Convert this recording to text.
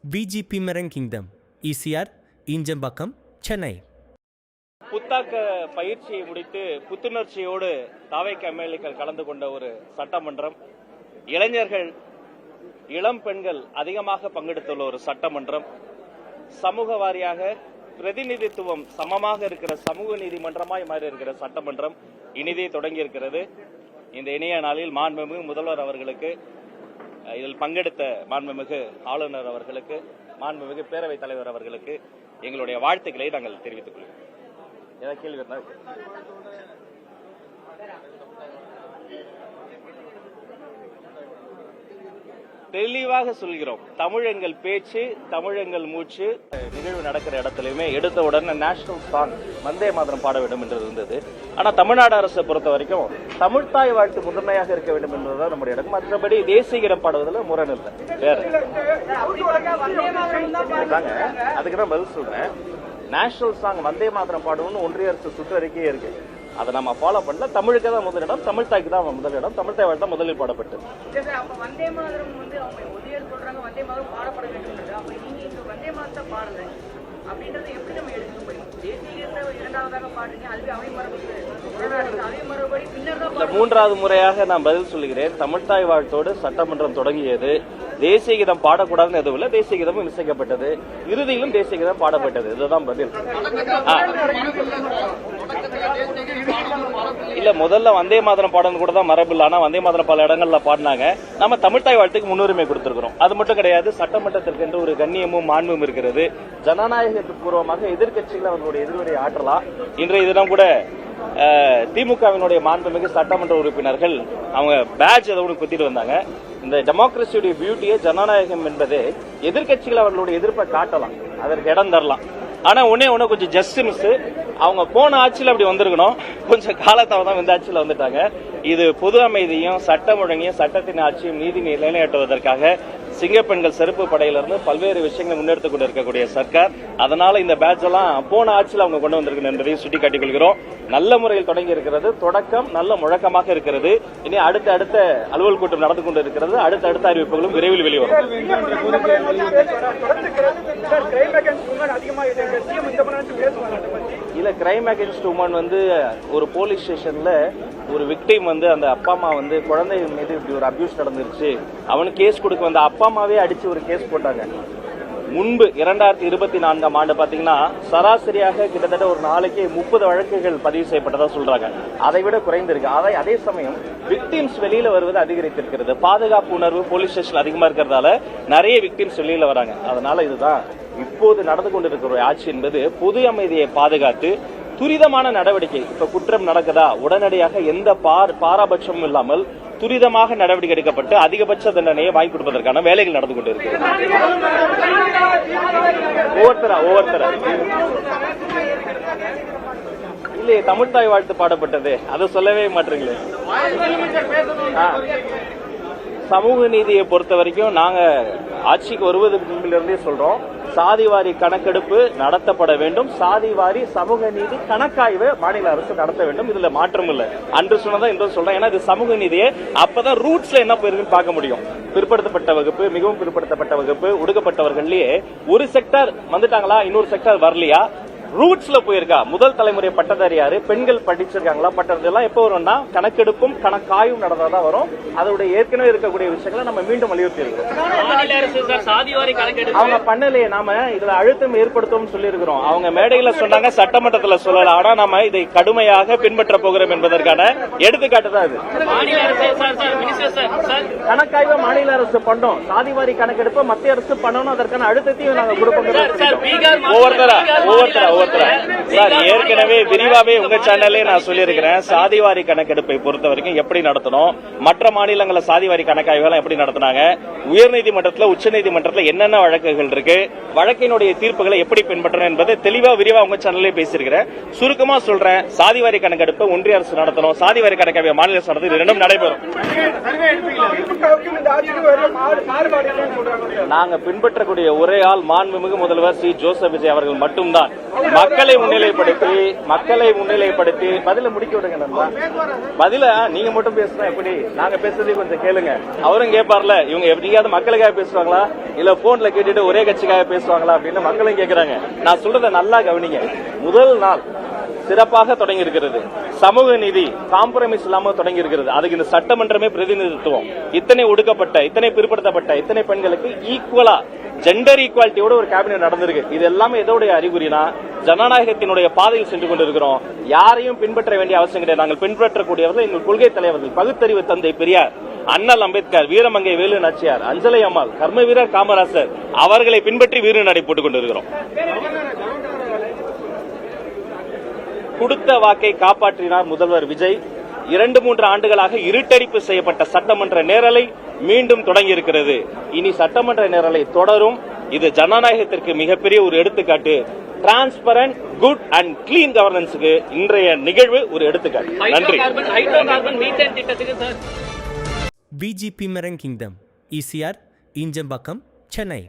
VGP Marine Kingdom, ECR, Injambakkam, Chennai. புத்தாக்க பயிற்சியை முடித்து புத்துணர்ச்சியோடு தாவேக எம்எல்ஏக்கள் கலந்து கொண்ட ஒரு சட்டமன்றம், இளைஞர்கள் இளம் பெண்கள் அதிகமாக பங்கெடுத்துள்ள ஒரு சட்டமன்றம், சமூக வாரியாக பிரதிநிதித்துவம் சமமாக இருக்கிற சமூக நீதிமன்றமாய் மாறி இருக்கிற சட்டமன்றம் இனிதே தொடங்கி இருக்கிறது. இந்த இணைய நாளில் மாண்புமிகு முதல்வர் அவர்களுக்கு, இதில் பங்கெடுத்த மாண்புமிகு ஆளுநர் அவர்களுக்கு, மாண்புமிகு பேரவைத் தலைவர் அவர்களுக்கு எங்களுடைய வாழ்த்துக்களை நாங்கள் தெரிவித்துக் கொள்கிறோம். ஏதாவது கேள்வி இருந்தால் தெளிவாக சொல்கிறோம். தமிழ் எங்கள் பேச்சு, தமிழ் எங்கள் மூச்சு. நிகழ்வு நடக்கிற இடத்துலயுமே எடுத்த உடனே நேஷனல் சாங் வந்தே மாதரம் பாட வேண்டும் என்று இருந்தது. ஆனா தமிழ்நாடு அரசை பொறுத்த வரைக்கும் தமிழ்தாய் வாழ்த்து முதன்மையாக இருக்க வேண்டும் என்பதுதான் நம்முடைய இடம். மற்றபடி தேசிய கீதம் பாடுவதில் முரண் இல்லை. வேற அதுக்கு தான் பதில் சொல்றேன். நேஷனல் சாங் வந்தே மாதரம் பாடுவோம்னு ஒன்றிய அரசு சுற்றறிக்கையே இருக்கு. அதை நம்ம ஃபாலோ பண்ணல. தமிழுக்கு தான் முதலிடம், தமிழ் தாய்க்கு தான் முதலிடம், தமிழ் தாய் வாழ்த்து தான் முதலில் பாடப்பட்டது. மூன்றாவது முறையாக நான் பதில் சொல்லுகிறேன். தமிழ்தாய் வாழ்த்தோடு சட்டமன்றம் தொடங்கியது. தேசிய கீதம் பாடக்கூடாதுன்னு எதுவும் இல்லை. தேசிய கீதமும் இசைக்கப்பட்டது. இறுதியிலும் தேசிய கீதம் பாடப்பட்டது. இதுதான் பதில். இல்ல, முதல்ல வந்தே மாதரம் பாடணும் கூட தான் மரபு இல்லை. ஆனா வந்தே மாதரம் பல இடங்கள்ல பாடினாங்க. நம்ம தமிழ்தாய் வாழ்த்துக்கு முன்னுரிமை கொடுத்திருக்கிறோம். அது மட்டும் கிடையாது, சட்டமன்றத்திற்கு என்று ஒரு கண்ணியமும் மாண்பும் இருக்கிறது. ஜனநாயகத்து பூர்வமாக எதிர்கட்சிகளை அவர்களுடைய எதிர்வரை ஆற்றலாம். இன்றைய தினம் கூட திமுகவினுடைய மாண்புமிகு சட்டமன்ற உறுப்பினர்கள் அவங்க பேட்ச் ஏதோ குத்திட்டு வந்தாங்க. இந்த டெமோக்ரஸியுடைய பியூட்டியே ஜனநாயகம் என்பது எதிர்கட்சிகள் அவர்களுடைய எதிர்ப்பை காட்டலாம், அதற்கு இடம் தரலாம். ஆனா ஒன்னே கொஞ்சம் ஜஸ்ட் மிஸ். அவங்க போன ஆட்சியில் அப்படி வந்திருக்கணும், கொஞ்சம் காலத்தாவதான் இந்த ஆட்சியில் வந்துட்டாங்க. இது பொது அமைதியும் சட்டம் ஒழுங்கையும் சட்டத்தின் ஆட்சியும் நீதி நிலைநாட்டுவதற்காக சிங்கப்பெண்கள் செருப்பு படையிலிருந்து பல்வேறு விஷயங்களை முன்னெடுத்துக் கொண்டு இருக்கக்கூடிய சர்க்கார். அதனால இந்த பேட்ச் எல்லாம் போன ஆட்சியில் அவங்க கொண்டு வந்திருக்கணும் என்பதையும் சுட்டிக்காட்டிக் கொள்கிறோம். நல்ல முறையில் தொடங்கி இருக்கிறது. தொடக்கம் நல்ல முழக்கமாக இருக்கிறது. இனி அடுத்த அலுவல் கூட்டம் நடந்து கொண்டு இருக்கிறது. அடுத்த அறிவிப்புகளும் விரைவில் வெளிவரும். இல்ல, கிரைம் அகேன்ஸ்ட் உமன் ஒரு போலீஸ் ஸ்டேஷன்ல ஒரு விக்டிம் அந்த அப்பா அம்மா குழந்தை மீது இப்படி ஒரு அபியூஸ் நடந்துருச்சு, அவனுக்கு கேஸ் கொடுக்க வந்த அப்பா அம்மாவே அடிச்சு ஒரு கேஸ் போட்டாங்க. முன்பு 2024ஆம் ஆண்டு பாத்தீங்கன்னா சராசரியாக கிட்டத்தட்ட ஒரு நாளைக்கு 30 வழக்குகள் பதிவு செய்யப்பட்டதா சொல்றாங்க. அதை விட குறைந்திருக்கு. அதே சமயம் விக்டிம்ஸ் வெளியில வருவது அதிகரித்திருக்கிறது. பாதுகாப்பு உணர்வு போலீஸ் ஸ்டேஷன் அதிகமா இருக்கிறதால நிறைய விக்டிம்ஸ் வெளியில வராங்க. அதனால இதுதான் இப்போது நடந்து கொண்டிருக்கிற ஆட்சி என்பது பொது அமைதியை பாதுகாத்து துரிதமான நடவடிக்கை. இப்ப குற்றம் நடக்குதா, உடனடியாக எந்த பாராபட்சமும் இல்லாமல் துரிதமாக நடவடிக்கை எடுக்கப்பட்டு அதிகபட்ச தண்டனையை வாங்கி கொடுப்பதற்கான வேலைகள் நடந்து கொண்டிருக்கு. ஒவ்வொருத்தரா இல்லையே, தமிழ்தாய் வாழ்த்து பாடப்பட்டது, அதை சொல்லவே மாட்டீங்களே. சமூக நீதியை பொறுத்த வரைக்கும் நாங்க ஆட்சிக்கு வருவதற்கு முன்பிலிருந்தே சொல்றோம், சாதிவாரி கணக்கெடுப்பு நடத்தப்பட வேண்டும். சாதிவாரி சமூக நீதி கணக்காய்வு மாநில அரசு நடத்த வேண்டும். இதுல மாற்றம் இல்ல. அன்று சொன்னதா இன்று சொல்றேன். ஏன்னா இது சமூக நீதியை அப்பதான் ரூட்ஸ்ல என்ன போயிருக்குன்னு பார்க்க முடியும். பிற்படுத்தப்பட்ட வகுப்பு, மிகவும் பிற்படுத்தப்பட்ட வகுப்பு, ஒடுக்கப்பட்டவர்கள்லயே ஒரு செக்டர் வந்துட்டாங்களா, இன்னொரு செக்டர் வரலையா, ரூட்ஸ்ல போயிருக்கா, முதல் தலைமுறை பட்டதாரி யாரு, பெண்கள் படிச்சிருக்காங்களா, பட்டதெல்லாம் எப்ப வரும்னா கணக்கெடுப்பும் கணக்காயும் நடந்தாதான் வரும். அதோட ஏற்கனவே இருக்கக்கூடிய விஷயங்களை நம்ம மீண்டும் வலியுறுத்தி இருக்கோம். அவங்க பண்ணலையே, நாம இதுல அழுத்தம் ஏற்படுத்தும் சொல்லி இருக்கிறோம். அவங்க மேடையில சொன்னாங்க, சட்டமன்றத்தில் சொல்லல. ஆனா நாம இதை கடுமையாக பின்பற்ற போகிறோம் என்பதற்கான எடுத்துக்காட்டு தான் இது. கணக்காய்வு மாநில அரசு பண்ணோம், சாதிவாரி கணக்கெடுப்பு மத்திய அரசு பண்ணணும். அதற்கான அழுத்தத்தையும் நாங்க கொடுப்போம். ஒவ்வொருத்தரா ஏற்கனவே விரிவாவே உங்க சேனல்லே நான் சொல்லியிருக்கிறேன். சாதிவாரி கணக்கெடுப்பை பொறுத்த வரைக்கும் எப்படி நடத்தணும், மற்ற மாநிலங்களில் சாதிவாரி கணக்காய்வுகள் எப்படி நடத்தினாங்க, உயர்நீதிமன்றத்தில் உச்சநீதிமன்றத்தில் என்னென்ன வழக்குகள் இருக்கு, வழக்கினுடைய தீர்ப்புகளை எப்படி பின்பற்றணும் என்பதை தெளிவா விரிவா உங்க சேனல்லே பேசியிருக்கிறேன். சுருக்கமா சொல்றேன், சாதிவாரி கணக்கெடுப்பு ஒன்றிய அரசு நடத்தணும், சாதிவாரி கணக்காய்வு மாநில அரசு நடத்தி இரண்டும் நடைபெறும். நாங்க பின்பற்றக்கூடிய ஒரே ஆள் மாண்புமிகு முதல்வர் சி. ஜோசப் விஜய் அவர்கள் மட்டும்தான். மக்களை முன்னிலைப்படுத்தி பதில முடிக்க விடுங்க நண்பா. பதில நீங்க மட்டும் பேசுனா எப்படி? நாங்க பேசுறதே கொஞ்சம் கேளுங்க. அவரும் கேட்பார்ல, இவங்க எப்படியாவது மக்களுக்காக பேசுவாங்களா இல்ல போன்ல கேட்டுட்டு ஒரே கட்சிக்காக பேசுவாங்களா அப்படின்னு மக்களும் கேட்கிறாங்க. நான் சொல்றத நல்லா கவனிங்க. முதல் நாள் சிறப்பாக தொடங்கி இருக்கிறது. சமூக நீதி காம்ப்ரமைஸ் இல்லாம தொடங்கி இருக்கிறது. அதுக்கு இந்த சட்டமன்றமே பிரதிநிதித்துவம். இத்தனை ஒடுக்கப்பட்ட, இத்தனை பிற்படுத்தப்பட்ட, இத்தனை பெண்களுக்கு ஈக்குவலா ஜெண்டர் ஈக்குவாலிட்டியோட ஒரு கேபினெட் நடந்திருக்கு. இது எல்லாமே எதோடைய அறிகுறினா ஜனநாயகத்தினுடைய பாதையில் சென்று கொண்டிருக்கிறோம். யாரையும் பின்பற்ற வேண்டிய அவசியம் கிடையாது. நாங்கள் பின்பற்றக்கூடியவர்கள் எங்கள் கொள்கை தலைவர்கள், பகுத்தறிவு தந்தை பெரியார், அண்ணல் அம்பேத்கர், வீரமங்கை வேலு நாச்சியார், அஞ்சலை அம்மாள், கர்ம வீரர் காமராசர் அவர்களை பின்பற்றி வீர நடை போட்டுக் கொண்டிருக்கிறோம். கொடுத்த வாக்கை காப்பாற்றினார் முதல்வர் விஜய். 2-3 ஆண்டுகளாக இருட்டடிப்பு செய்யப்பட்ட சட்டமன்ற நேரலை மீண்டும் தொடங்கி இருக்கிறது. இனி சட்டமன்ற நேரலை தொடரும். இது ஜனநாயகத்திற்கு மிகப்பெரிய ஒரு எடுத்துக்காட்டு. டிரான்ஸ்பரண்ட், குட் அண்ட் கிளீன் கவர்னன்ஸுக்கு இன்றைய நிகழ்வு ஒரு எடுத்துக்காட்டு. நன்றி. VGP Marine Kingdom, ECR, Injambakam, Chennai.